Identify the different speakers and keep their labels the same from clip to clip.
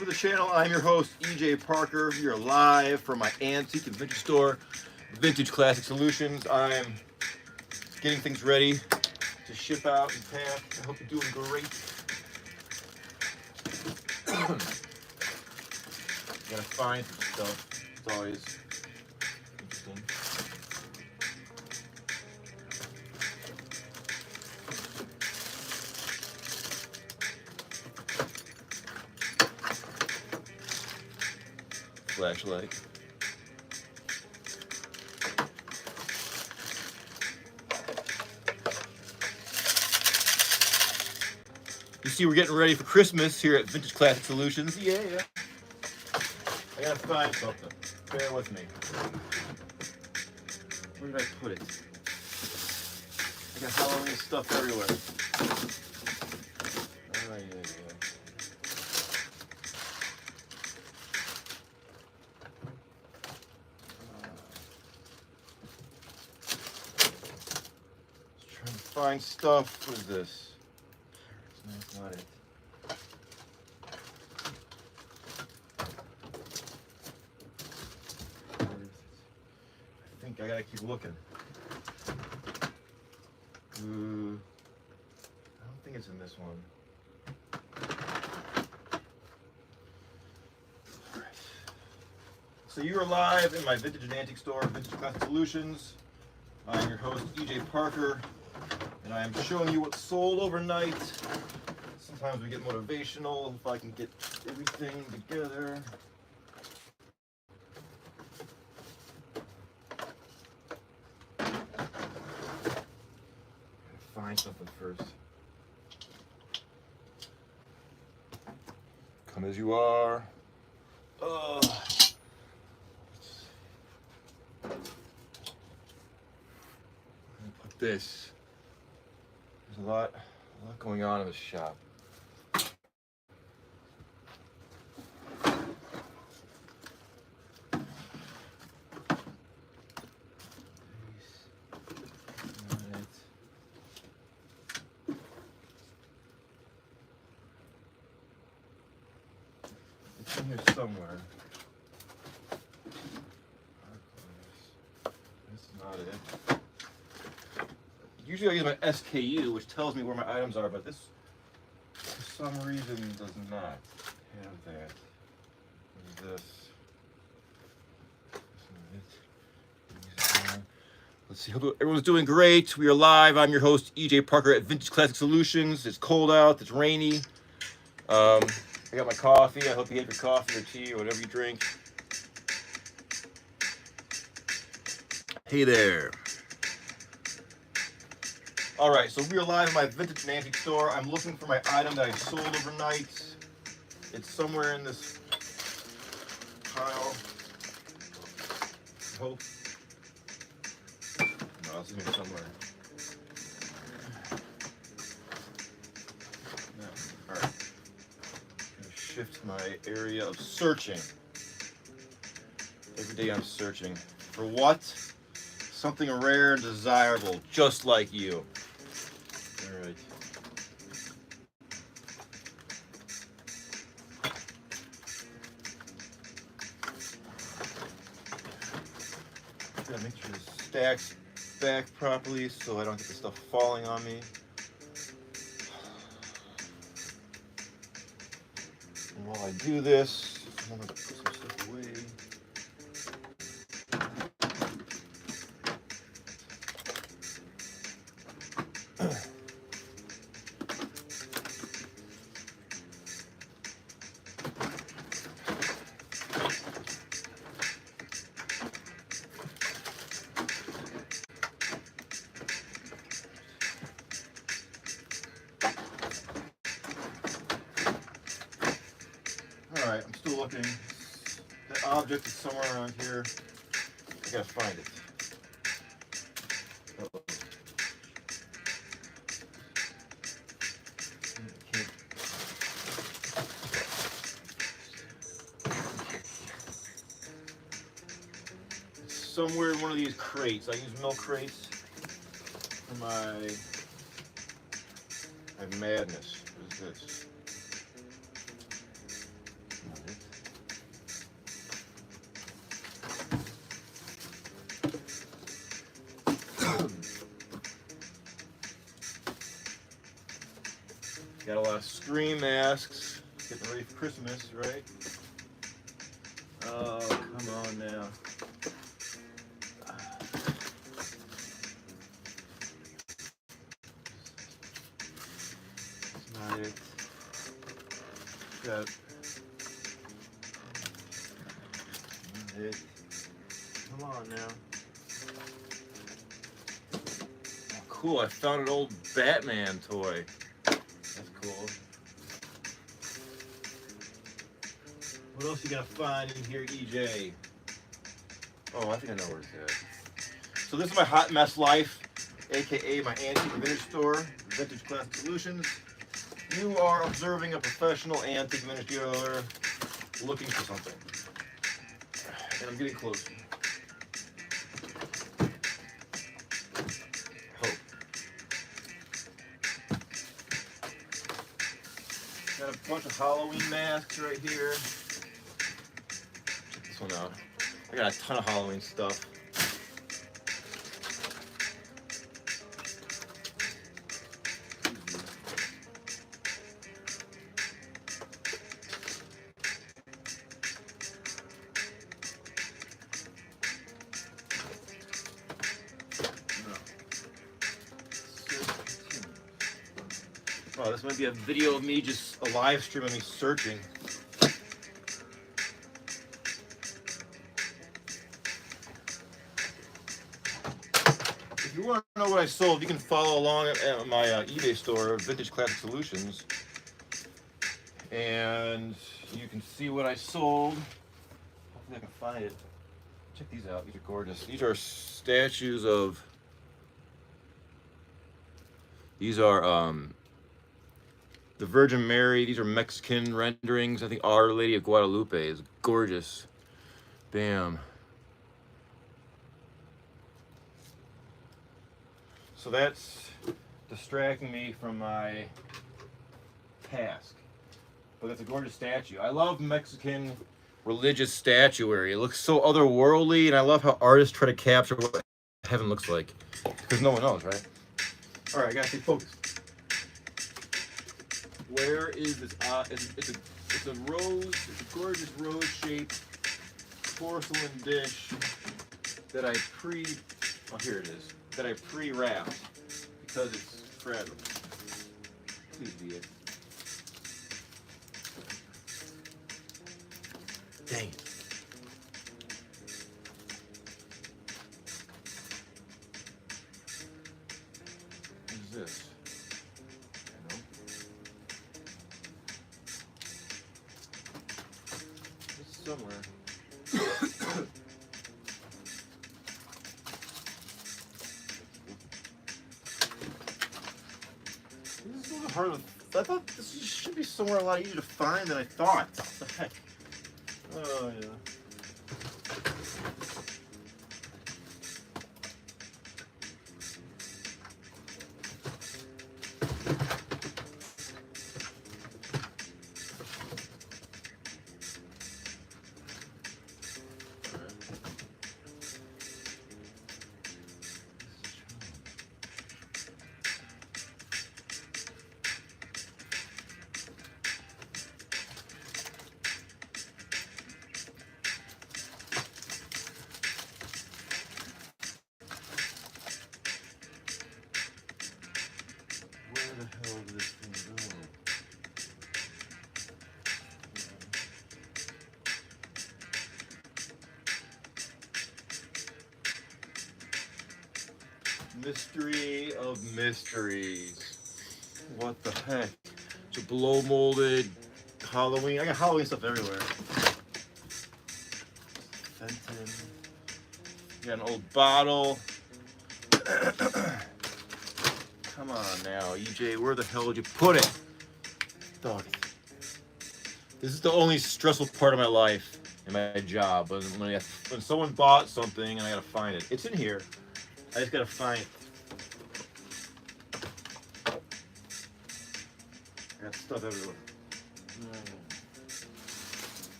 Speaker 1: welcome to the channel. I'm your host, EJ Parker. You're live from my antique and vintage store, Vintage Classic Solutions. I'm getting things ready to ship out and pack. I hope you're doing great. Gotta find some stuff. It's always interesting. Flashlight. You see, we're getting ready for Christmas here at Vintage Classic Solutions. Yeah. I gotta find something. Bear with me. Where did I put it? I got Halloween stuff everywhere. Oh, yeah. Trying to find stuff. What is this? That's not it. I think I gotta keep looking. I don't think it's in this one. All right. So you are live in my vintage and antique store, Vintage Classic Solutions. I'm your host, EJ Parker, and I am showing you what's sold overnight. Sometimes we get motivational if I can get everything together. Find something first. Come as you are. Put this. There's a lot going on in the shop. It's in here somewhere. This is not it. Usually I use my SKU, which tells me where my items are, but this, for some reason, does not have that. What is this? Let's see. Everyone's doing great. We are live. I'm your host, EJ Parker at Vintage Classic Solutions. It's cold out. It's rainy. I got my coffee. I hope you have your coffee or tea or whatever you drink. Hey there. All right, so we are live in my vintage and antique store. I'm looking for my item that I sold overnight. It's somewhere in this pile. I hope. No, it's in here somewhere. No. All right. I'm gonna shift my area of searching. Every day I'm searching for what? Something rare and desirable, just like you. All right. Gotta make sure the stacks back properly so I don't get the stuff falling on me. And while I do this, I'm gonna put some stuff away. Alright, I'm still looking. The object is somewhere around here. I gotta find it. Uh-oh. It's somewhere in one of these crates. I use milk crates for my madness. What is this? Got a lot of Scream masks. Getting ready for Christmas, right? Oh, come on now. That's not it. Got it. Come on now. Oh, cool, I found an old Batman toy. That's cool. What else you gotta find in here, EJ? Oh, I think I know where it's at. So this is my Hot Mess Life, aka my antique vintage store, Vintage Classic Solutions. You are observing a professional antique vintage dealer looking for something. And I'm getting closer. Hope. Got a bunch of Halloween masks right here. Check this one out. I got a ton of Halloween stuff. Oh, this might be a video of me, just a live stream of me searching. If you want to know what I sold, you can follow along at my eBay store, Vintage Classic Solutions. And you can see what I sold. Hopefully I can find it. Check these out, these are gorgeous. These are statues of, these are the Virgin Mary. These are Mexican renderings. I think Our Lady of Guadalupe is gorgeous. Bam. So that's distracting me from my task. But that's a gorgeous statue. I love Mexican religious statuary. It looks so otherworldly, and I love how artists try to capture what heaven looks like. Because no one knows, right? All right, I gotta stay focused. Where is this? It's a rose. It's a gorgeous rose-shaped porcelain dish that I oh, here it is. That I pre-wrapped because it's fragile. Please be it. Dang it. What is this? Somewhere. This is a little hard. I thought this should be somewhere a lot easier to find than I thought. What the heck? Oh yeah. Where the hell did this thing go? Mystery of mysteries. What the heck? It's a blow molded Halloween. I got Halloween stuff everywhere. Fenton. Got an old bottle. Come on now, EJ, where the hell did you put it? Dog. This is the only stressful part of my life and my job. When someone bought something and I gotta find it. It's in here. I just gotta find it. I got stuff everywhere.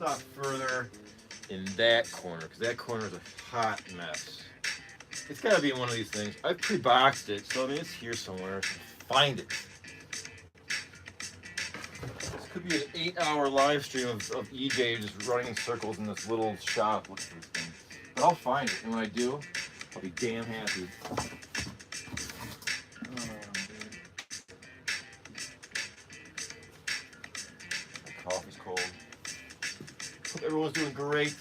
Speaker 1: stop further in that corner because that corner is a hot mess. It's got to be in one of these things. I've pre-boxed it, so I mean it's here somewhere. Find it. This could be an 8-hour live stream of EJ just running in circles in this little shop looking for this thing. But I'll find it, and when I do, I'll be damn happy. Coffee's cold. Hope everyone's doing great.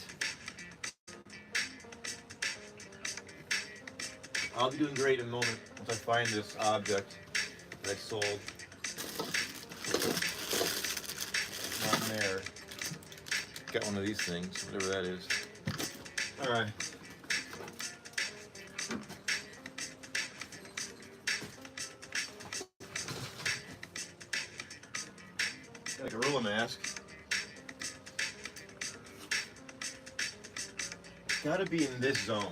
Speaker 1: I'll be doing great in a moment once I find this object that I sold. Not in there. Got one of these things, whatever that is. Alright. Got a gorilla mask. It's gotta be in this zone.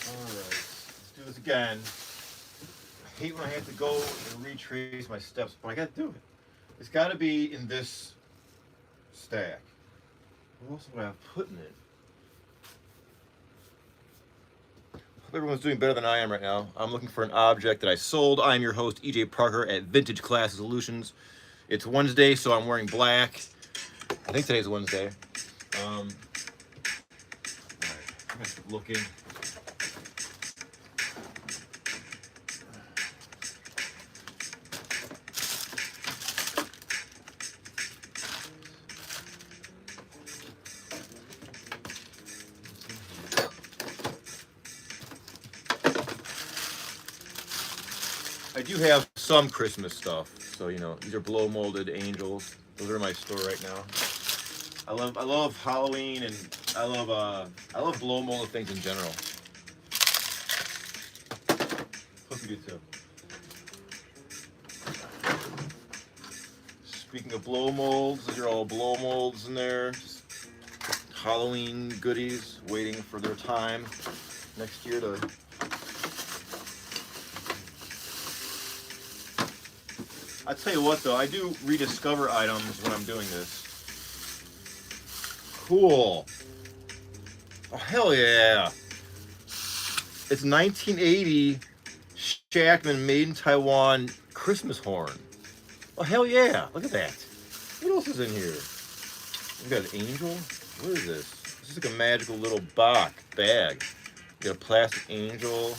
Speaker 1: Alright, let's do this again. I hate when I have to go and retrace my steps, but I gotta do it. It's gotta be in this stack. What else would I have put in it? Hope everyone's doing better than I am right now. I'm looking for an object that I sold. I'm your host, EJ Parker at Vintage Classic Solutions. It's Wednesday, so I'm wearing black. I think today's Wednesday. Alright, I'm just looking. I do have some Christmas stuff, so you know these are blow molded angels. Those are in my store right now. I love Halloween, and I love blow molded things in general. Hope you do too. Speaking of blow molds, these are all blow molds in there. Just Halloween goodies waiting for their time next year to. I tell you what though, I do rediscover items when I'm doing this. Cool. Oh hell yeah. It's 1980 Shackman made in Taiwan Christmas horn. Oh hell yeah, look at that. What else is in here? We got an angel? What is this? This is like a magical little bag. We got a plastic angel.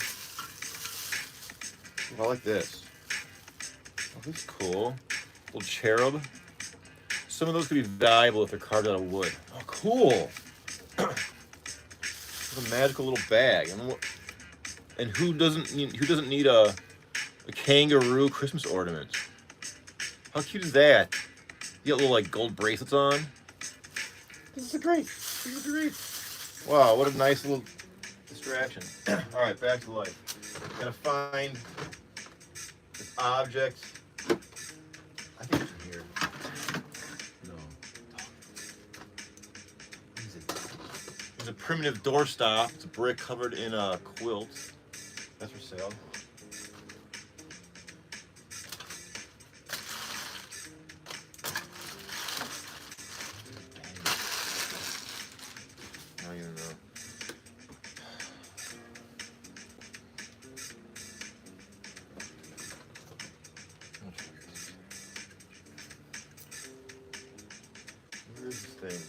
Speaker 1: Oh, I like this. Oh, this is cool. Little cherub. Some of those could be valuable if they're carved out of wood. Oh, cool. It's a magical little bag. And who doesn't need a kangaroo Christmas ornament? How cute is that? You got little like gold bracelets on. This is great. Wow, what a nice little distraction. All right, back to life. Gotta find this object. I think it's in here. No. What is it? There's a primitive doorstop. It's a brick covered in a quilt. That's for sale. I don't even know. Where is this thing?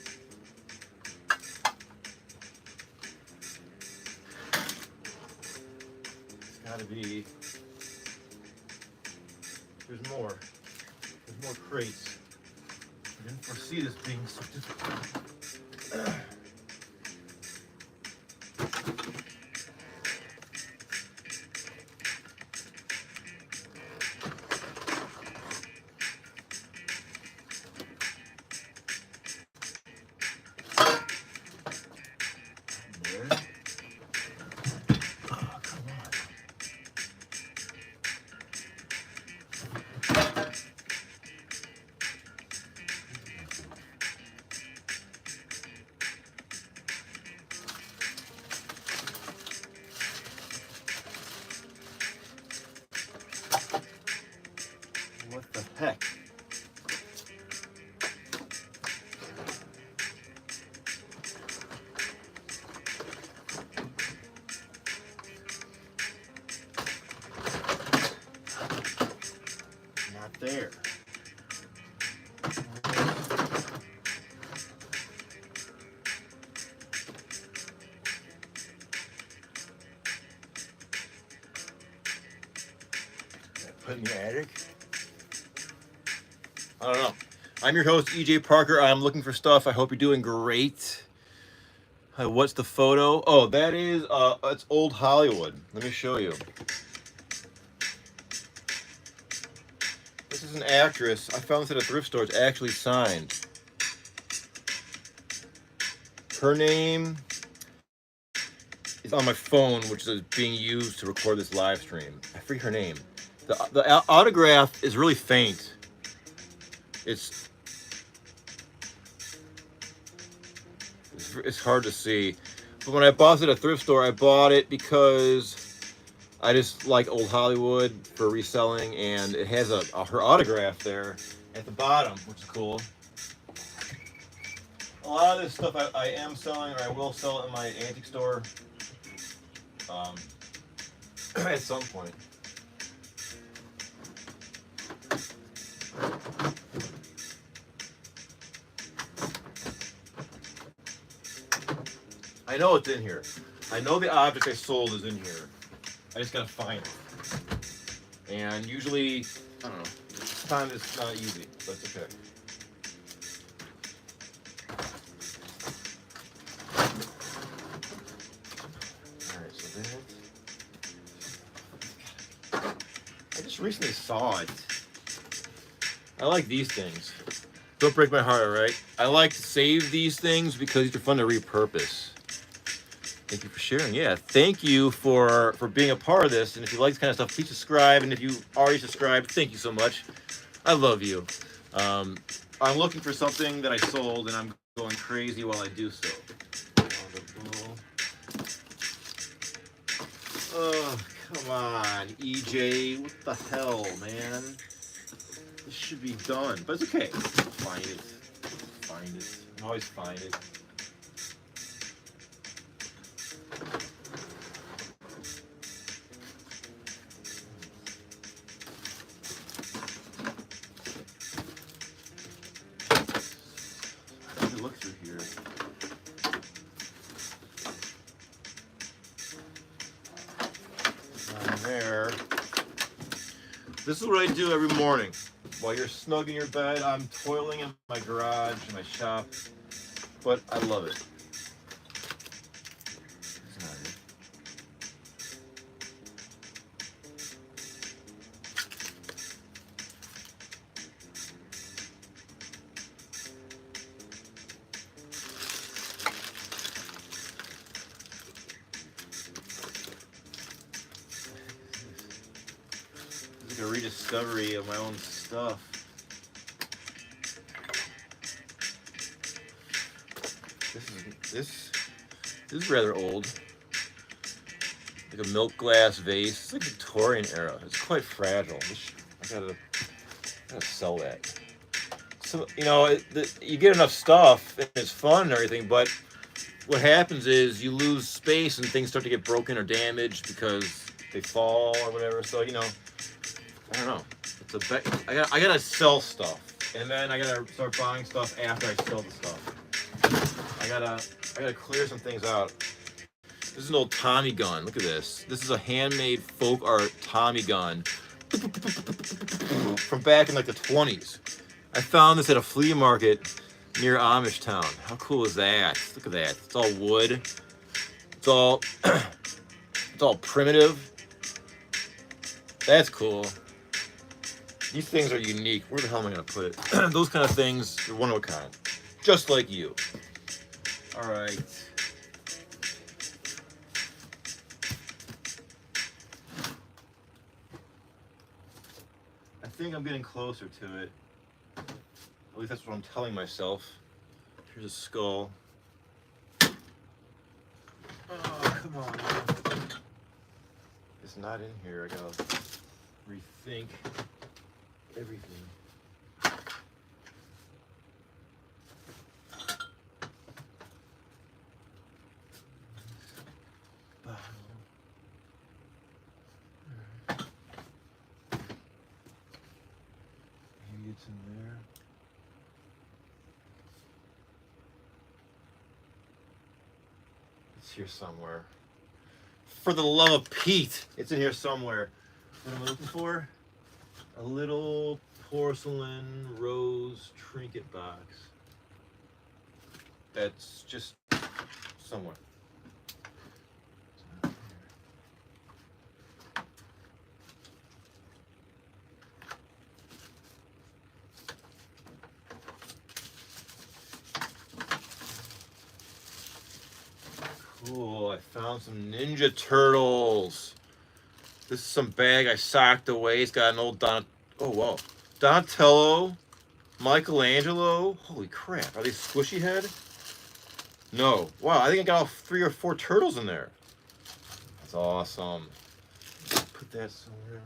Speaker 1: It's gotta be. There's more. There's more crates. I didn't foresee this being so difficult. there. Put in the attic. I don't know. I'm your host, EJ Parker. I'm looking for stuff. I hope you're doing great. What's the photo? Oh, that is, it's old Hollywood. Let me show you. This is an actress. I found this at a thrift store. It's actually signed. Her name is on my phone, which is being used to record this live stream. I forget her name. The autograph is really faint. It's hard to see. But when I bought it at a thrift store, I bought it because I just like old Hollywood for reselling, and it has her autograph there at the bottom, which is cool. A lot of this stuff I am selling, or I will sell it in my antique store at some point. I know it's in here. I know the object I sold is in here. I just gotta find it. And usually, I don't know, sometimes it's not easy, but it's okay. Alright, so that. I just recently saw it. I like these things. Don't break my heart, alright? I like to save these things because they're fun to repurpose. Thank you for sharing. Yeah, thank you for being a part of this. And if you like this kind of stuff, please subscribe. And if you already subscribed, thank you so much. I love you. I'm looking for something that I sold, and I'm going crazy while I do so. Oh, come on, EJ. What the hell, man? This should be done, but it's okay. Find it. Find it. I can always find it. Look through here. Down there. This is what I do every morning. While you're snug in your bed, I'm toiling in my garage, in my shop, but I love it. A rediscovery of my own stuff. This is rather old. Like a milk glass vase. It's like Victorian era. It's quite fragile. I gotta sell that. So you know, you get enough stuff and it's fun and everything, but what happens is you lose space and things start to get broken or damaged because they fall or whatever. So you know. I don't know. It's I gotta sell stuff, and then I gotta start buying stuff after I sell the stuff. I gotta clear some things out. This is an old Tommy gun. Look at this. This is a handmade folk art Tommy gun from back in like the 20s. I found this at a flea market near Amish town. How cool is that? Look at that. It's all wood. It's all it's all primitive. That's cool. These things are unique. Where the hell am I going to put it? Those kind of things are one of a kind. Just like you. All right. I think I'm getting closer to it. At least that's what I'm telling myself. Here's a skull. Oh, come on. It's not in here. I got to rethink everything. It's in there. It's here somewhere. For the love of Pete, it's in here somewhere. What am I looking for? A little porcelain rose trinket box. That's just somewhere. Cool, I found some Ninja Turtles. This is some bag I socked away. It's got an old Donatello, Michelangelo. Holy crap, are they squishy head? No. Wow, I think I got all 3 or 4 turtles in there. That's awesome. Put that somewhere.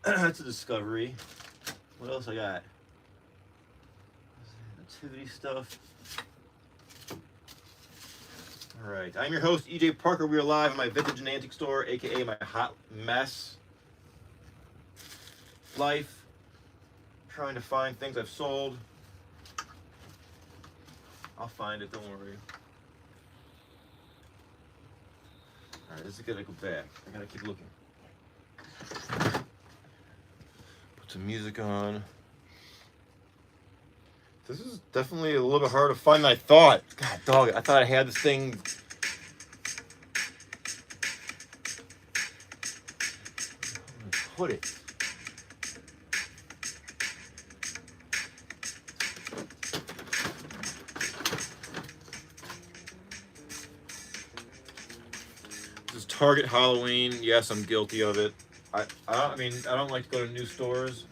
Speaker 1: That's a discovery. What else I got? Nativity stuff. All right, I'm your host, EJ Parker. We are live in my vintage and antique store, aka my hot mess life. Trying to find things I've sold. I'll find it, don't worry. All right, this is gonna go back. I gotta keep looking. Put some music on. This is definitely a little bit harder to find than I thought. God dog, I thought I had this thing. I'm gonna put it. This is Target Halloween. Yes, I'm guilty of it. I don't like to go to new stores.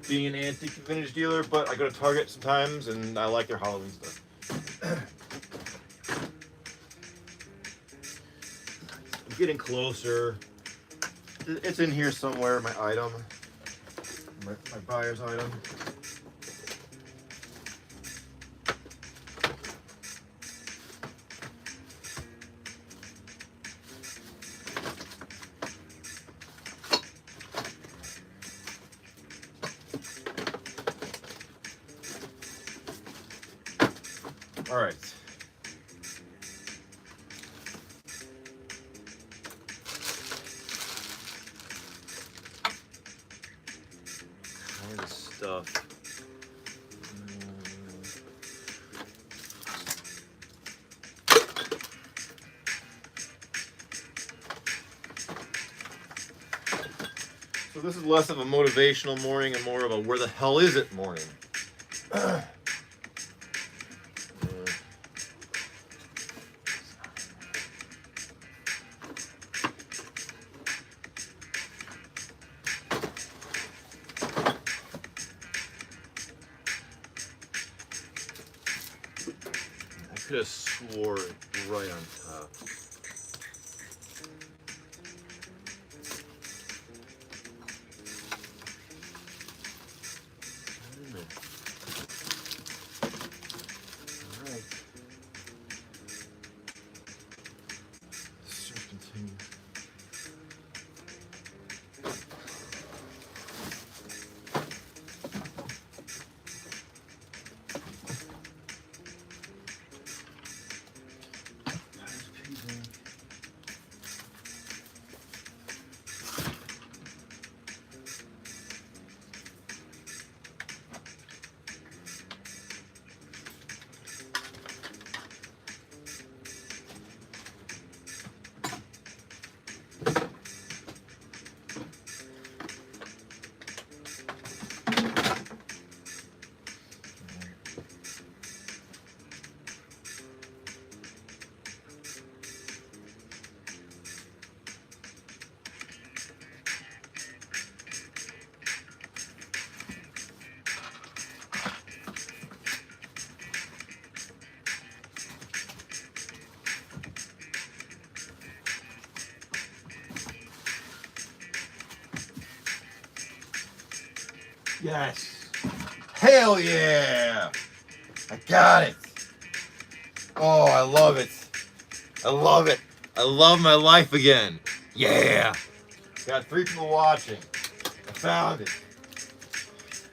Speaker 1: Being an antique and vintage dealer, but I go to Target sometimes and I like their Halloween stuff. I'm getting closer. It's in here somewhere, my item. My buyer's item. All right. Kind of stuff. So this is less of a motivational morning and more of a where the hell is it morning. I could have swore it right on top. All right. Search continue. Yes. Hell yeah. I got it. Oh, I love it. I love it. I love my life again. Yeah. Got 3 people watching. I found it.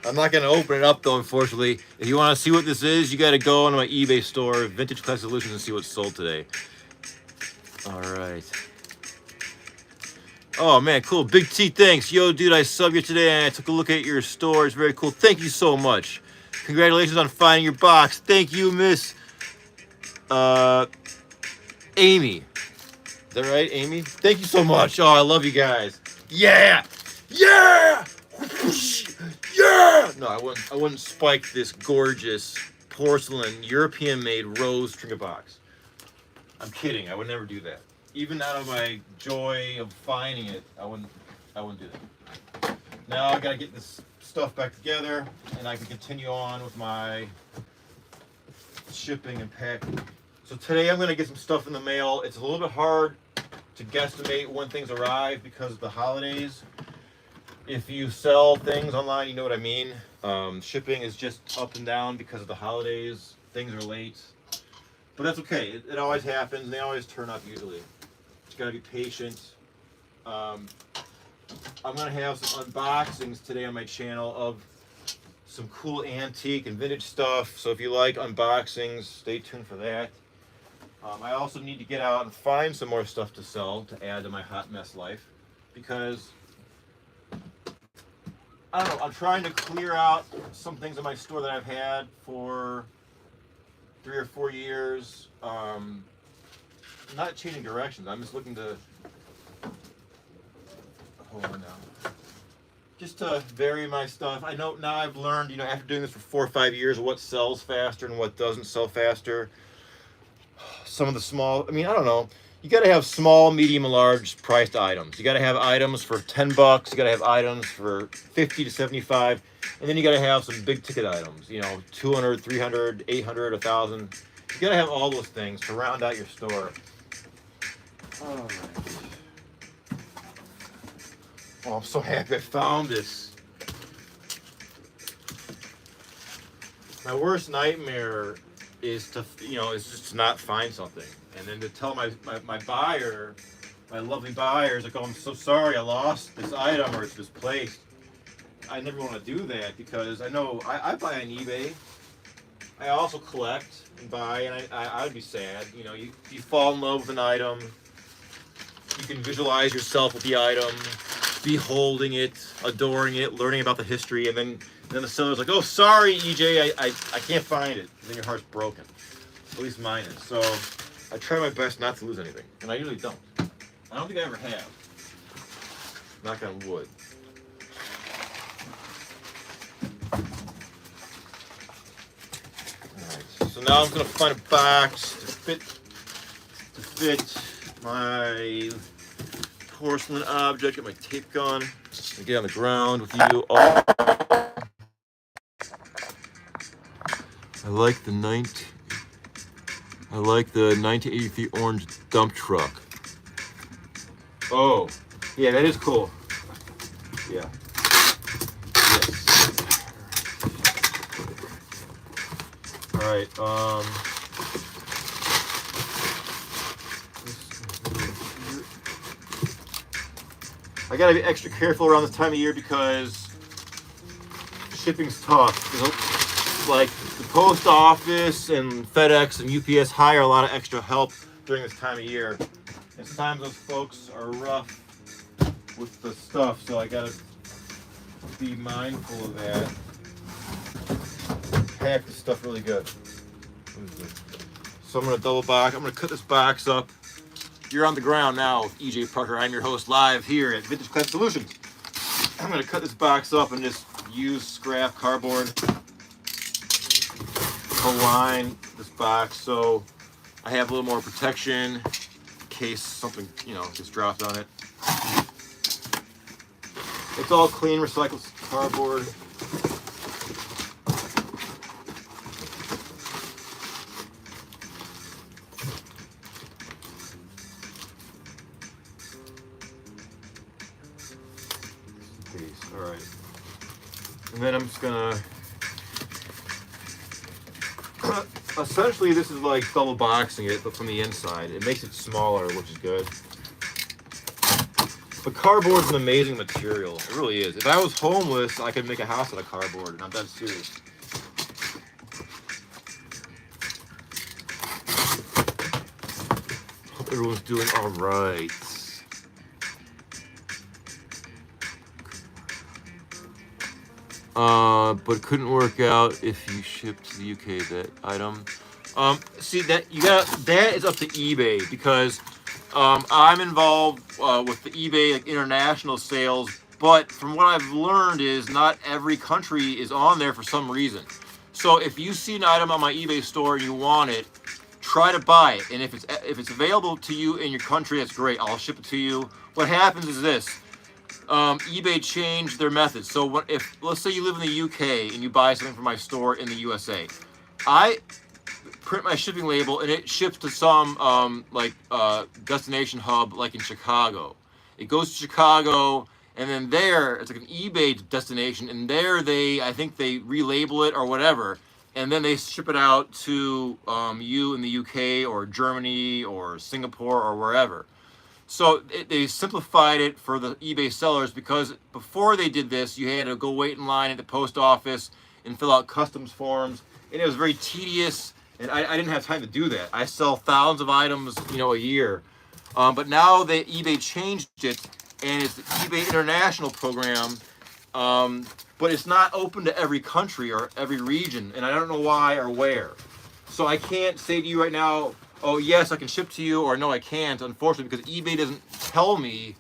Speaker 1: I'm not going to open it up, though, unfortunately. If you want to see what this is, you got to go into my eBay store, Vintage Classic Solutions, and see what's sold today. All right. Oh, man, cool. Big T, thanks. Yo, dude, I subbed you today, and I took a look at your store. It's very cool. Thank you so much. Congratulations on finding your box. Thank you, Miss Amy. Is that right, Amy? Thank you so much. Oh, I love you guys. Yeah! Yeah! Yeah! No, I wouldn't spike this gorgeous porcelain European-made rose trinket box. I'm kidding. I would never do that. Even out of my joy of finding it, I wouldn't do that. Now I gotta get this stuff back together, and I can continue on with my shipping and packing. So today I'm gonna get some stuff in the mail. It's a little bit hard to guesstimate when things arrive because of the holidays. If you sell things online, you know what I mean. Shipping is just up and down because of the holidays. Things are late. But that's okay. It always happens. They always turn up usually. Just gotta be patient. I'm gonna have some unboxings today on my channel of some cool antique and vintage stuff. So if you like unboxings, stay tuned for that. I also need to get out and find some more stuff to sell to add to my hot mess life, because I don't know, I'm trying to clear out some things in my store that I've had for 3 or 4 years. I'm not changing directions. I'm just looking to hold on now. Just to vary my stuff. I know now I've learned, after doing this for 4 or 5 years, what sells faster and what doesn't sell faster. Some of the small, I don't know. You got to have small, medium, and large priced items. You got to have items for $10. You got to have items for 50 to 75, and then you got to have some big ticket items. 200, 300, 800, 1,000. You got to have all those things to round out your store. All right. Oh, I'm so happy I found this. My worst nightmare is to, is just to not find something. And then to tell my buyer, my lovely buyers, like, oh, I'm so sorry I lost this item or it's misplaced. I never want to do that because I know I buy on eBay. I also collect and buy, and I would be sad. You fall in love with an item. You can visualize yourself with the item, beholding it, adoring it, learning about the history, and then the seller's like, oh, sorry, EJ, I can't find it. And then your heart's broken. At least mine is. So I try my best not to lose anything, and I usually don't. I don't think I ever have. Knock on wood. Alright, so now I'm going to find a box to fit my porcelain object. Get my tape gun. Get on the ground with you all. I like the 1983 orange dump truck. Oh, yeah, that is cool. Yeah. Yes. All right. I gotta be extra careful around this time of year because shipping's tough. Like the post office and FedEx and UPS hire a lot of extra help during this time of year. And sometimes those folks are rough with the stuff, so I gotta be mindful of that. Pack the stuff really good. So I'm gonna double box. I'm gonna cut this box up. You're on the ground now with EJ Parker. I'm your host live here at Vintage Classic Solutions. I'm gonna cut this box up and just use scrap cardboard to line this box so I have a little more protection in case something, gets dropped on it. It's all clean, recycled cardboard. All right. And then I'm just gonna, essentially this is like double boxing it, but from the inside. It makes it smaller, which is good. But cardboard's an amazing material. It really is. If I was homeless, I could make a house out of cardboard, and I'm dead serious. Hope everyone's doing all right. But couldn't work out if you shipped to the UK that item. See that that is up to eBay because I'm involved with the eBay like international sales. But from what I've learned is not every country is on there for some reason. So if you see an item on my eBay store and you want it, try to buy it. And if it's available to you in your country, that's great. I'll ship it to you. What happens is this. eBay changed their methods. So if let's say you live in the UK and you buy something from my store in the USA, I print my shipping label and it ships to some destination hub like in Chicago. It goes to Chicago and then there it's like an eBay destination and there I think they relabel it or whatever and then they ship it out to you in the UK or Germany or Singapore or wherever. So they simplified it for the eBay sellers because before they did this, you had to go wait in line at the post office and fill out customs forms, and it was very tedious. And I didn't have time to do that. I sell thousands of items, a year. But now eBay changed it, and it's the eBay International program. But it's not open to every country or every region, and I don't know why or where. So I can't say to you right now, oh yes, I can ship to you, or no, I can't, unfortunately, because eBay doesn't tell me,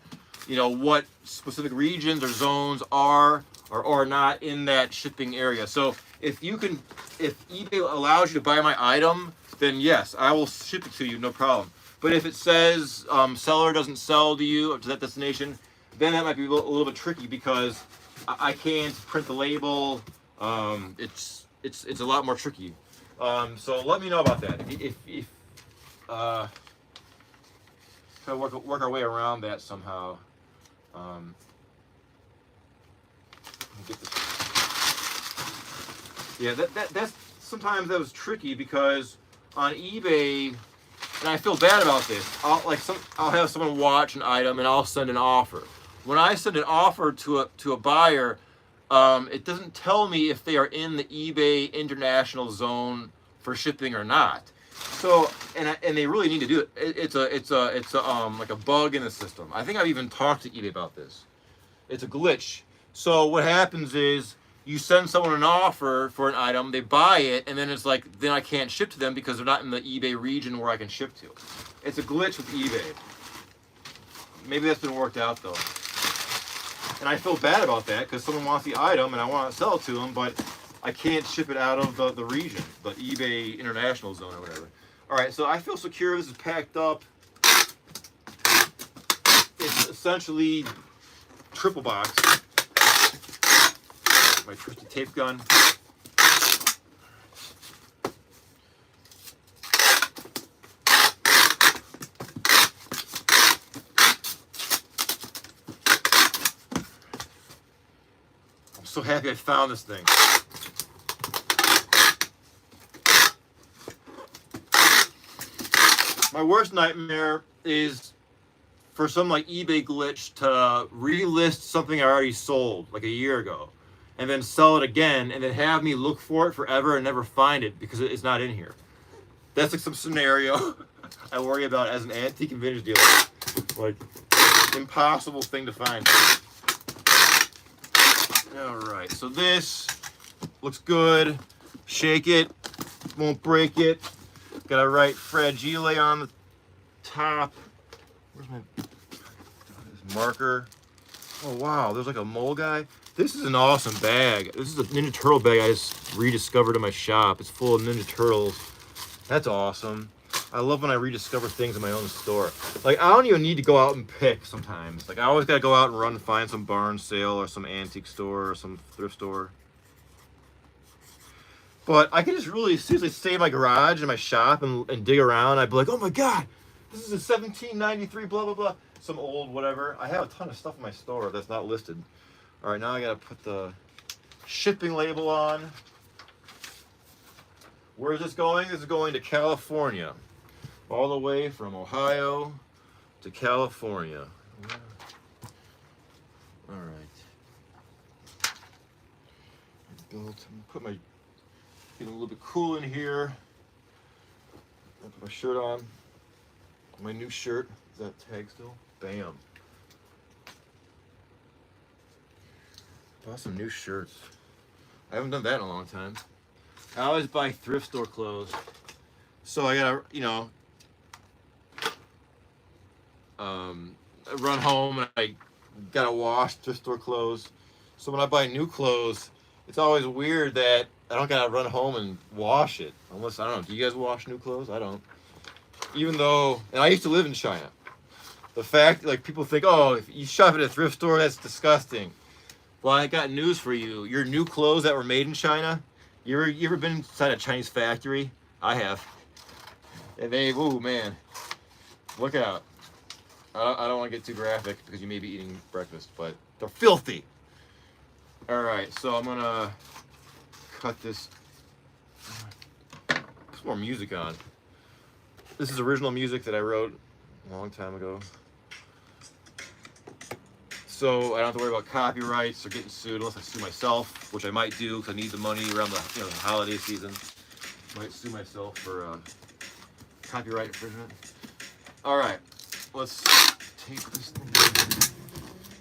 Speaker 1: what specific regions or zones are or are not in that shipping area. So if eBay allows you to buy my item, then yes, I will ship it to you, no problem. But if it says seller doesn't sell to you up to that destination, then that might be a little bit tricky because I can't print the label. It's a lot more tricky. So let me know about that. If try to work our way around that somehow. Get this. Yeah, that's sometimes that was tricky because on eBay, and I feel bad about this. I'll have someone watch an item and I'll send an offer. When I send an offer to a buyer, it doesn't tell me if they are in the eBay international zone for shipping or not. So and they really need to do it. It's like a bug in the system. I think I've even talked to eBay about this. It's a glitch. So what happens is you send someone an offer for an item, they buy it, and then it's like then I can't ship to them because they're not in the eBay region where I can ship to. It's a glitch with eBay. Maybe that's been worked out though. And I feel bad about that because someone wants the item and I want to sell it to them, but I can't ship it out of the region, the eBay international zone or whatever. All right, so I feel secure. This is packed up. It's essentially triple box. My trusty tape gun. I'm so happy I found this thing. My worst nightmare is for some eBay glitch to relist something I already sold like a year ago and then sell it again and then have me look for it forever and never find it because it's not in here. That's like some scenario I worry about as an antique and vintage dealer. Like, impossible thing to find. Alright, so this looks good. Shake it, won't break it. Got a right fragile on the top. Where's my marker? Oh wow, there's like a mole guy. This is an awesome bag. This is a Ninja Turtle bag I just rediscovered in my shop. It's full of Ninja Turtles. That's awesome. I love when I rediscover things in my own store. Like, I don't even need to go out and pick sometimes. Like, I always gotta go out and run and find some barn sale or some antique store or some thrift store. But I could just really seriously stay in my garage and my shop and dig around. I'd be like, oh my God, this is a 1793 blah, blah, blah. Some old whatever. I have a ton of stuff in my store that's not listed. All right, now I gotta put the shipping label on. Where is this going? This is going to California. All the way from Ohio to California. built. Put my getting a little bit cool in here. I put my shirt on. My new shirt. Is that tag still? Bam. Bought some new shirts. I haven't done that in a long time. I always buy thrift store clothes. So I gotta, I run home and I gotta wash thrift store clothes. So when I buy new clothes, it's always weird that I don't gotta run home and wash it. Unless, I don't know, do you guys wash new clothes? I don't. Even though, and I used to live in China. The fact, like, people think, oh, if you shop at a thrift store, that's disgusting. Well, I got news for you. Your new clothes that were made in China, you ever been inside a Chinese factory? I have. And they, ooh, man, look out. I don't want to get too graphic because you may be eating breakfast, but they're filthy. All right, so I'm gonna cut this. Put some more music on. This is original music that I wrote a long time ago. So I don't have to worry about copyrights or getting sued unless I sue myself, which I might do because I need the money around the the holiday season. Might sue myself for copyright infringement. All right, let's take this thing.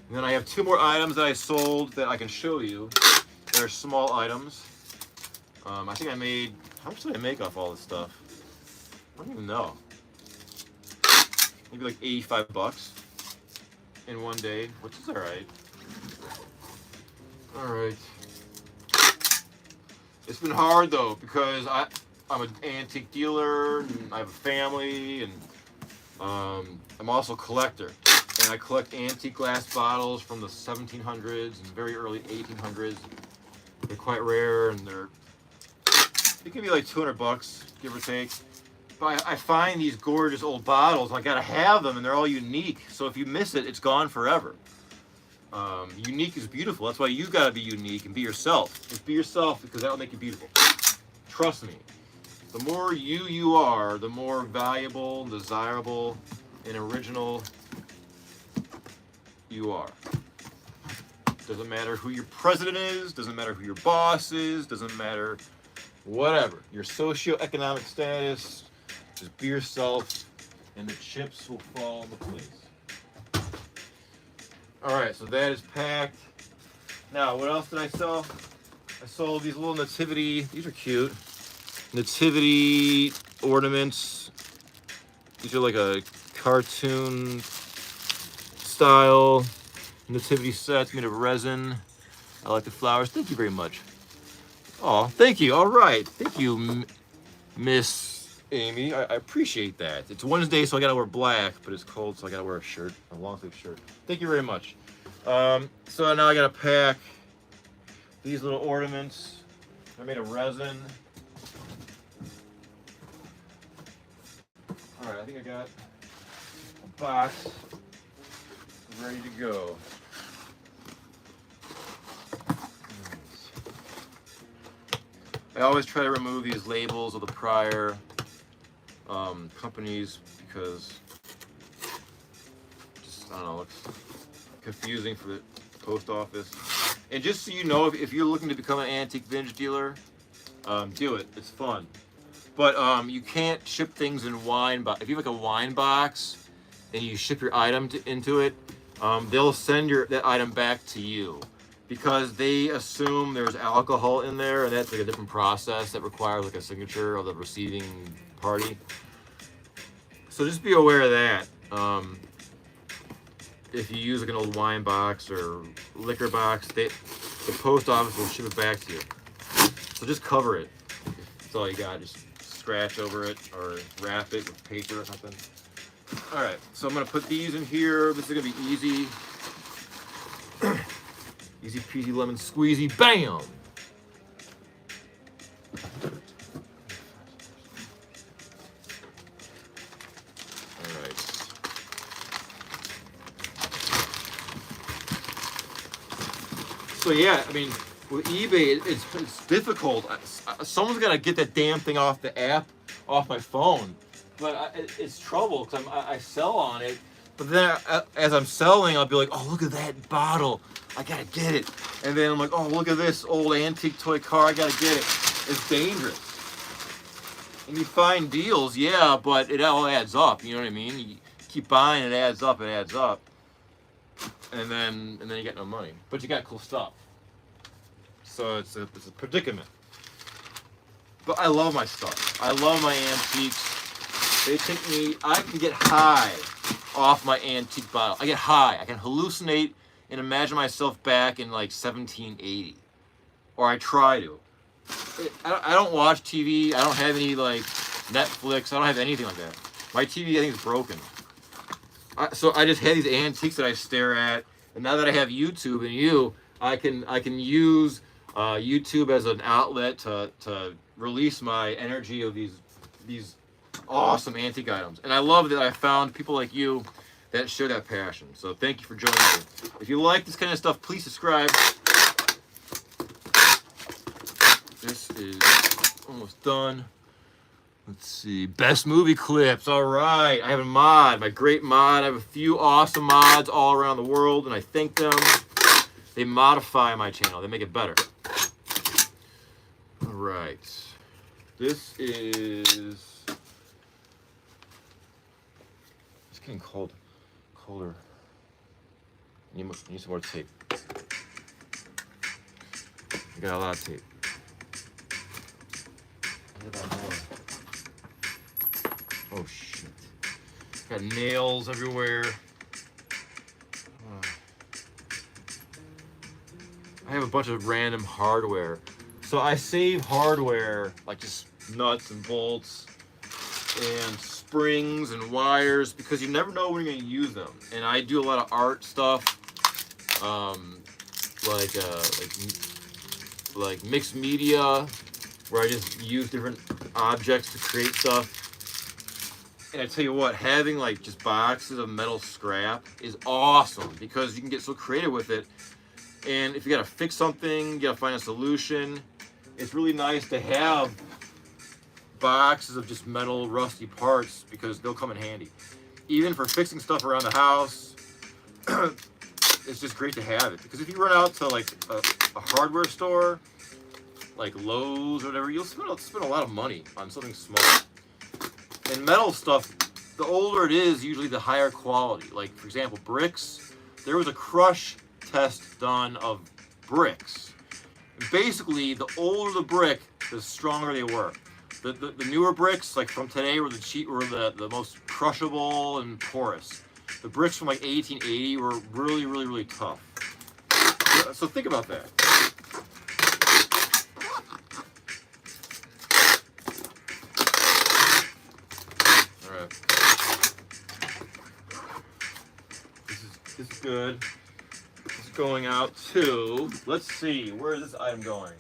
Speaker 1: And then I have two more items that I sold that I can show you. They're small items. I think I made, how much did I make off all this stuff? I don't even know. Maybe like 85 bucks in one day, which is all right. All right. It's been hard though because I'm an antique dealer and I have a family and I'm also a collector. And I collect antique glass bottles from the 1700s and very early 1800s. They're quite rare and they can be like 200 bucks, give or take. But I find these gorgeous old bottles, I gotta have them, and they're all unique. So if you miss it, it's gone forever. Unique is beautiful. That's why you gotta be unique and be yourself. Just be yourself because that'll make you beautiful. Trust me. The more you are, the more valuable, desirable, and original you are. Doesn't matter who your president is, doesn't matter who your boss is, doesn't matter whatever. Your socioeconomic status, just be yourself and the chips will fall into place. Alright, so that is packed. Now, what else did I sell? I sold these little nativity, these are cute. Nativity ornaments. These are like a cartoon style nativity sets made of resin. I like the flowers. Thank you very much. Oh, thank you. All right. Thank you, Miss Amy. I appreciate that. It's Wednesday, so I gotta wear black, but it's cold, so I gotta wear a shirt, a long sleeve shirt. Thank you very much. So now I gotta pack these little ornaments. They're made of resin. All right, I think I got a box ready to go. I always try to remove these labels of the prior companies because just, I don't know, it's confusing for the post office. And just so you know, if you're looking to become an antique vintage dealer, do it. It's fun. But you can't ship things in wine box. If you have like a wine box and you ship your item into it, they'll send that item back to you because they assume there's alcohol in there, and that's like a different process that requires like a signature of the receiving party. So just be aware of that. If you use like an old wine box or liquor box, the post office will ship it back to you. So just cover it. That's all you got. Just scratch over it or wrap it with paper or something. All right, so I'm gonna put these in here. This is gonna be easy. Easy peasy lemon squeezy, bam! All right. So yeah, I mean, with eBay, it's difficult. Someone's gotta get that damn thing off the app, off my phone. But it's trouble because I sell on it. But then as I'm selling, I'll be like, oh, look at that bottle. I gotta get it. And then I'm like, oh, look at this old antique toy car. I got to get it. It's dangerous. And you find deals, yeah, but it all adds up. You know what I mean? You keep buying, it adds up, it adds up. And then you get no money. But you got cool stuff. So it's a predicament. But I love my stuff. I love my antiques. I can get high off my antique bottle. I get high. I can hallucinate and imagine myself back in like 1780. Or I try to. I don't watch TV. I don't have any like Netflix. I don't have anything like that. My TV, I think, is broken. So I just have these antiques that I stare at. And now that I have YouTube and I can use YouTube as an outlet to release my energy of these awesome antique items. And I love that I found people like you that share that passion. So thank you for joining me. If you like this kind of stuff, please subscribe. This is almost done. Let's see. Best movie clips. All right. I have a mod, my great mod. I have a few awesome mods all around the world, and I thank them. They modify my channel. They make it better. All right. This is... It's getting colder. I need some more tape. I got a lot of tape. Oh shit. Got nails everywhere. I have a bunch of random hardware. So I save hardware, like just nuts and bolts and springs and wires, because you never know when you're going to use them. And I do a lot of art stuff, like mixed media, where I just use different objects to create stuff. And I tell you what, having like just boxes of metal scrap is awesome, because you can get so creative with it. And if you gotta fix something, you gotta find a solution, it's really nice to have boxes of just metal rusty parts, because they'll come in handy. Even for fixing stuff around the house, it's just great to have it. Because if you run out to like a hardware store, like Lowe's or whatever, you'll spend a lot of money on something small. And metal stuff, the older it is, usually the higher quality. Like, for example, bricks. There was a crush test done of bricks. And basically, the older the brick, the stronger they were. The newer bricks, like from today, were the most crushable and porous. The bricks from like 1880 were really, really, really tough. So think about that. This is good. This is going out to, let's see, where is this item going?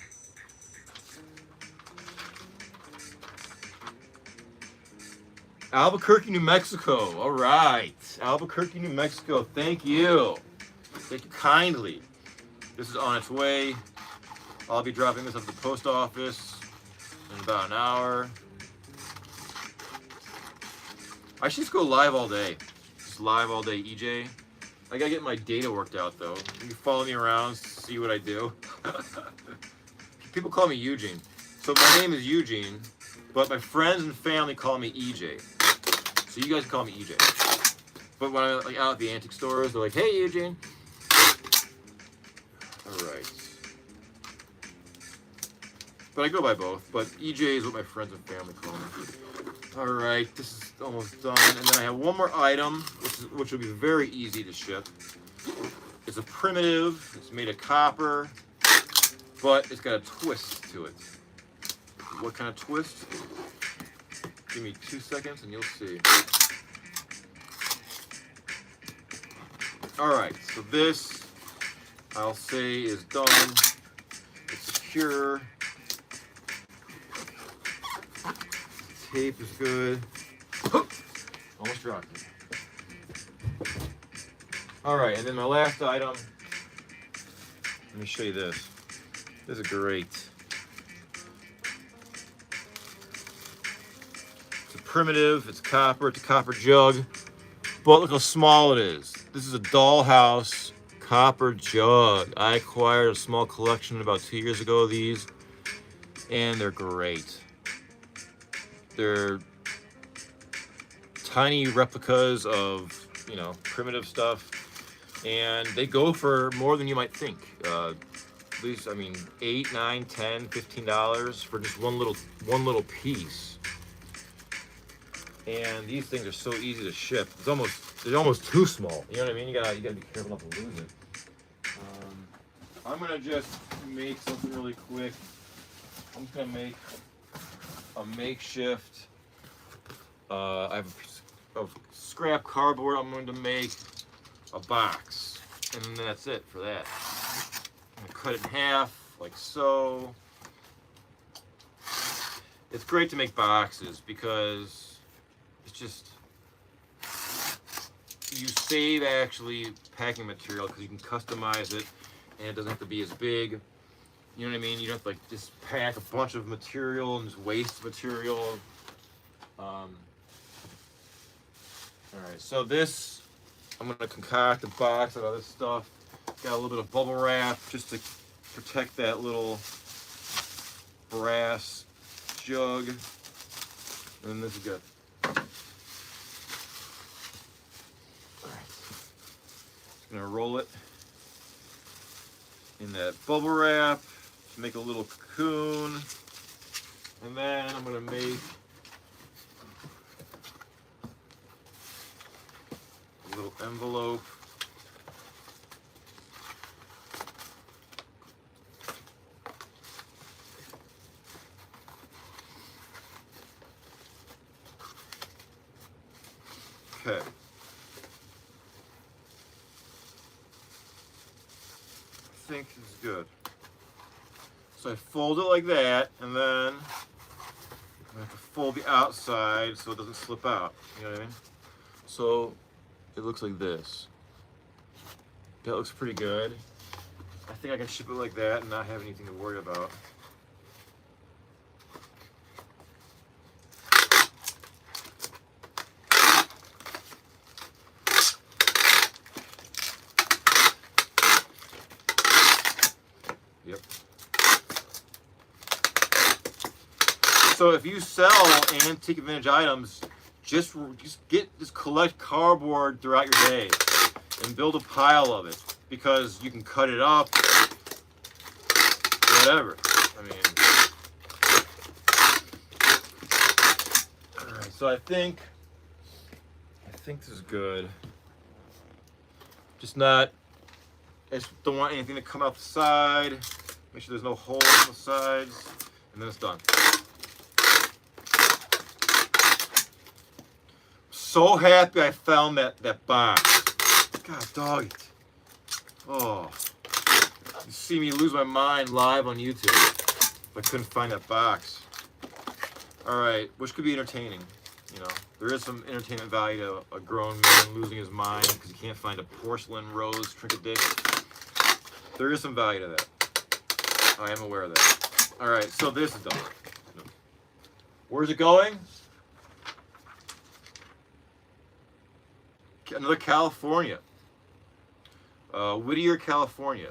Speaker 1: Albuquerque, New Mexico. All right. Albuquerque, New Mexico. Thank you. Thank you kindly. This is on its way. I'll be dropping this at the post office in about an hour. I should just go live all day. Just live all day, EJ. I gotta get my data worked out though. You can follow me around, see what I do. People call me Eugene. So my name is Eugene, but my friends and family call me EJ. So you guys call me EJ. But when I'm like out at the antique stores, they're like, hey Eugene. Alright. But I go by both, but EJ is what my friends and family call me. Alright, this is almost done. And then I have one more item, which will be very easy to ship. It's a primitive, it's made of copper, but it's got a twist to it. What kind of twist? Give me 2 seconds and you'll see. Alright, so this, I'll say, is done. It's secure. Tape is good. Almost dropped it. Alright, and then my last item. Let me show you this. This is great. It's a primitive, it's copper, it's a copper jug. But look how small it is. This is a dollhouse copper jug. I acquired a small collection about 2 years ago of these, and they're great. They're tiny replicas of, you know, primitive stuff, and they go for more than you might think. At least, I mean, $8, $9, $10, $15 for just one little piece. And these things are so easy to ship. They're almost too small. You know what I mean? You gotta be careful not to lose it. I'm gonna just make something really quick. I'm just gonna make a makeshift. I have a piece of scrap cardboard. I'm going to make a box, and then that's it for that. I'm gonna cut it in half, like so. It's great to make boxes because it's just, you save actually packing material because you can customize it, and it doesn't have to be as big. You know what I mean? You don't have to like just pack a bunch of material and just waste material. All right, so this, I'm gonna concoct a box out of this stuff. Got a little bit of bubble wrap just to protect that little brass jug. And this is good. All right, just gonna roll it in that bubble wrap to make a little cocoon, and then I'm gonna make a little envelope. Okay. I think this is good. So I fold it like that, and then I have to fold the outside so it doesn't slip out. You know what I mean? So it looks like this. That looks pretty good. I think I can ship it like that and not have anything to worry about. Yep. So if you sell antique vintage items, just collect cardboard throughout your day and build a pile of it, because you can cut it up, whatever. I mean, all right. So I think this is good. I just don't want anything to come out the side. Make sure there's no holes on the sides, and then it's done. So happy I found that box. God dog it. Oh, you see me lose my mind live on YouTube if I couldn't find that box. All right, which could be entertaining. You know, there is some entertainment value to a grown man losing his mind because he can't find a porcelain rose trinket. There is some value to that. I am aware of that. All right, so this is done. Where's it going? Another California. Whittier, California.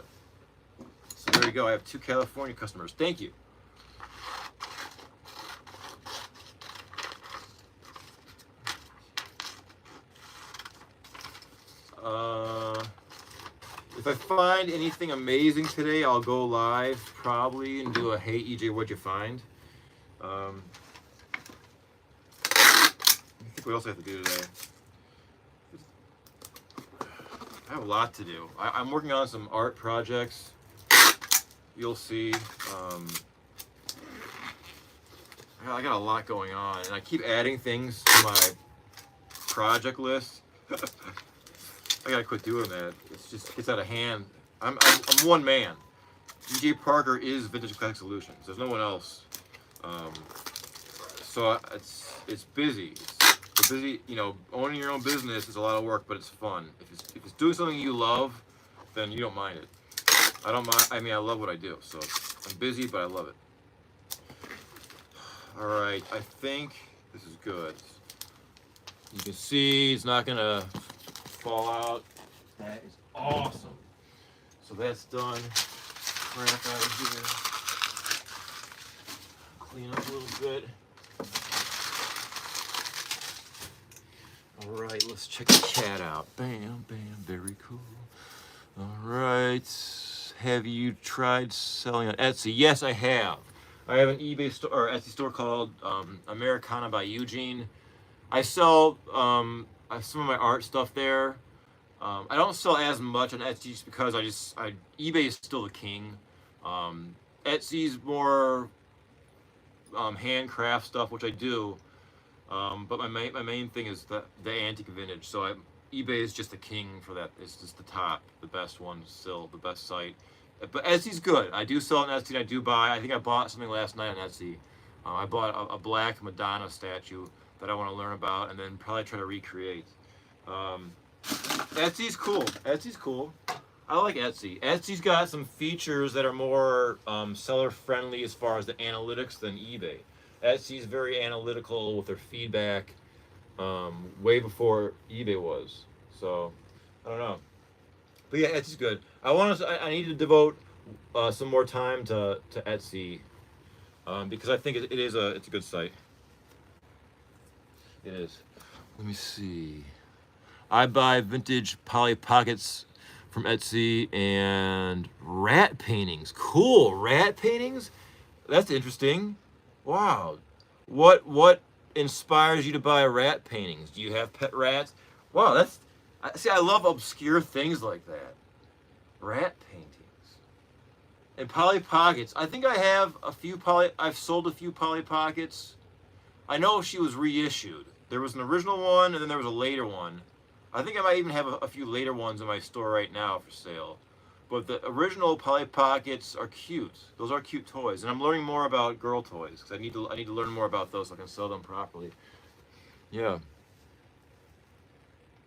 Speaker 1: So there you go. I have 2 California customers. Thank you. If I find anything amazing today, I'll go live probably and do a "Hey EJ, what'd you find?" I think what else I have to do today? I have a lot to do. I'm working on some art projects. You'll see. I got a lot going on, and I keep adding things to my project list. I gotta quit doing that. It just gets out of hand. I'm one man. EJ Parker is Vintage Classic Solutions. There's no one else. So it's busy. It's busy. You know, owning your own business is a lot of work, but it's fun. If it's doing something you love, then you don't mind it. I don't mind. I mean, I love what I do. So I'm busy, but I love it. All right. I think this is good. You can see it's not gonna fall out. That is awesome. So that's done. Crap out of here. Clean up a little bit. All right, let's check the cat out. Bam, bam, very cool. All right, have you tried selling on Etsy? Yes, I have. I have an eBay store or Etsy store called Americana by Eugene. I sell some of my art stuff there. I don't sell as much on Etsy just because eBay is still the king. Etsy's more handcraft stuff, which I do. But my main thing is the antique vintage. So eBay is just the king for that. It's just the top, the best one still, the best site. But Etsy's good. I do sell on Etsy and I do buy. I think I bought something last night on Etsy. I bought a black Madonna statue that I want to learn about and then probably try to recreate. Etsy's cool. Etsy's cool. I like Etsy. Etsy's got some features that are more seller friendly as far as the analytics than eBay. Etsy's very analytical with their feedback, way before eBay was. So I don't know, but yeah, Etsy's good. I need to devote some more time to Etsy because I think it's a good site. It is. Let me see. I buy vintage Polly Pockets from Etsy and rat paintings. Cool, rat paintings? That's interesting. Wow. What inspires you to buy rat paintings? Do you have pet rats? Wow, I love obscure things like that. Rat paintings. And Polly Pockets. I think I have I've sold a few Polly Pockets. I know she was reissued. There was an original one and then there was a later one. I think I might even have a few later ones in my store right now for sale. But the original Polly Pockets are cute. Those are cute toys. And I'm learning more about girl toys because I need to learn more about those so I can sell them properly. Yeah.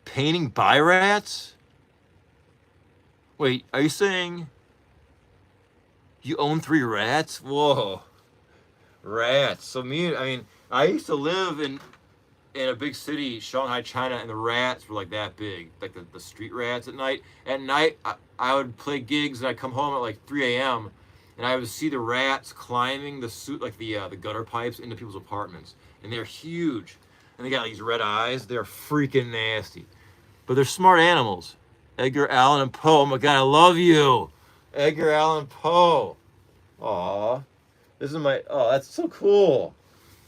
Speaker 1: Painting by rats? Wait, are you saying you own 3 rats? Whoa. Rats. So I used to live in a big city, Shanghai, China, and the rats were like that big, like the street rats at night. At night, I would play gigs, and I'd come home at like 3 a.m., and I would see the rats climbing the gutter pipes into people's apartments. And they're huge, and they got these red eyes. They're freaking nasty. But they're smart animals. Edgar Allan Poe, oh my God, I love you. Edgar Allan Poe. Aw. That's so cool.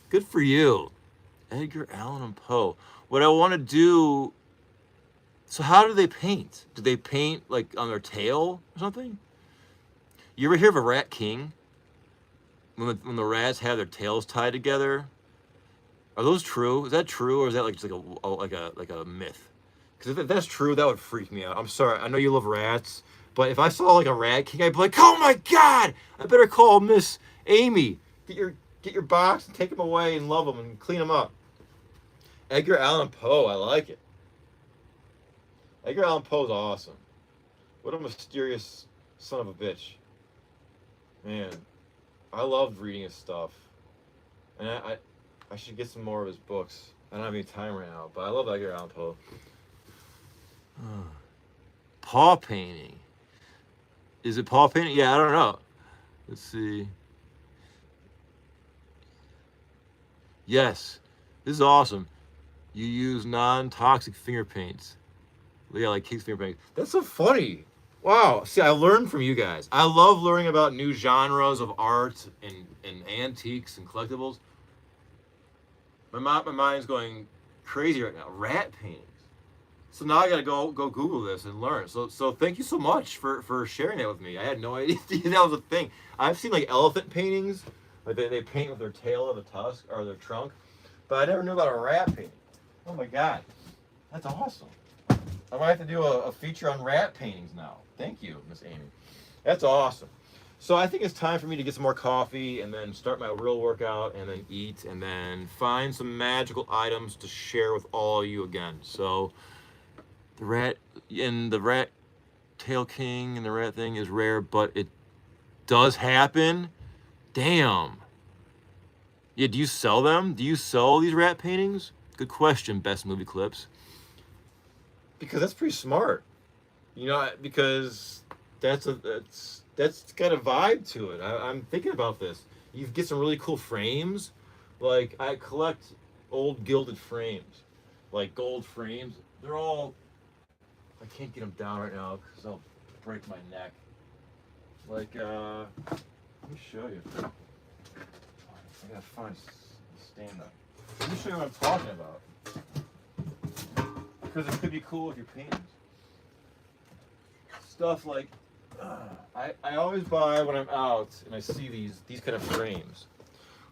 Speaker 1: Good for you. Edgar Allan Poe. What I want to do. So how do they paint? Do they paint like on their tail or something? You ever hear of a rat king? When the rats have their tails tied together. Are those true? Is that true, or is that like just like a myth? Because if that's true, that would freak me out. I'm sorry. I know you love rats, but if I saw like a rat king, I'd be like, oh my God! I better call Miss Amy. Get your box and take them away and love them and clean them up. Edgar Allan Poe, I like it. Edgar Allan Poe's awesome. What a mysterious son of a bitch. Man, I loved reading his stuff. And I should get some more of his books. I don't have any time right now, but I love Edgar Allan Poe. Paw painting. Is it paw painting? Yeah, I don't know. Let's see. Yes, this is awesome. You use non-toxic finger paints. Yeah, like King's finger painting. That's so funny. Wow. See, I learned from you guys. I love learning about new genres of art and antiques and collectibles. My mind's going crazy right now. Rat paintings. So now I gotta go Google this and learn. So thank you so much for sharing that with me. I had no idea that was a thing. I've seen like elephant paintings, like they paint with their tail or the tusk or their trunk, but I never knew about a rat painting. Oh my God, that's awesome. I might have to do a feature on rat paintings now. Thank you, Miss Amy. That's awesome. So I think it's time for me to get some more coffee and then start my real workout and then eat and then find some magical items to share with all of you again. So the rat tail king and the rat thing is rare, but it does happen. Damn. Yeah, do you sell them? Do you sell these rat paintings? Good question, Best Movie Clips. Because that's pretty smart. You know, because that's got a vibe to it. I'm thinking about this. You get some really cool frames. Like I collect old gilded frames, like gold frames. They're all. I can't get them down right now because I'll break my neck. Like let me show you. I gotta find a stand up. Let me show you what I'm talking about. Because it could be cool with your paintings. Stuff like I always buy when I'm out and I see these kind of frames,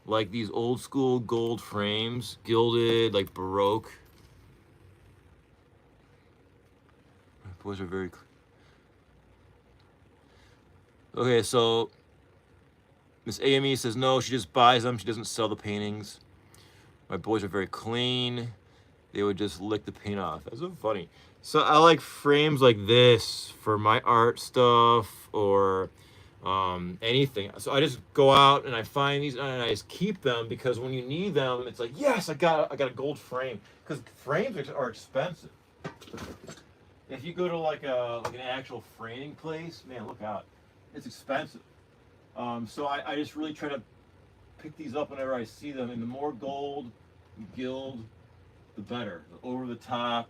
Speaker 1: like these old school gold frames, gilded, like Baroque. My boys are very. Okay, so Miss AME says no, she just buys them. She doesn't sell the paintings. My boys are very clean. They would just lick the paint off. That's so funny. So I like frames like this for my art stuff or anything. So I just go out and I find these and I just keep them because when you need them, it's like, yes, I got a gold frame. Because frames are expensive. If you go to like an actual framing place, man, look out. It's expensive. So I just really try to pick these up whenever I see them. And the more gold, gild, the better. The over the top.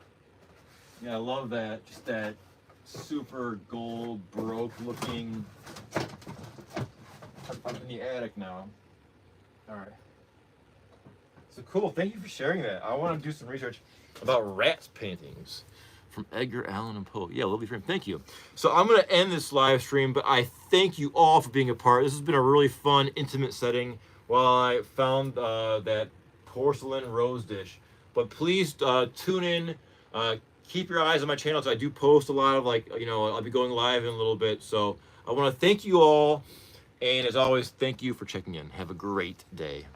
Speaker 1: Yeah, I love that. Just that super gold, Baroque looking. I'm in the attic now. All right. So cool. Thank you for sharing that. I want to do some research about rats paintings from Edgar Allan and Poe. Yeah, lovely frame. Thank you. So I'm going to end this live stream, but I thank you all for being a part. This has been a really fun, intimate setting while I found that porcelain rose dish. But please tune in. Keep your eyes on my channel because I do post a lot of I'll be going live in a little bit. So I want to thank you all. And as always, thank you for checking in. Have a great day.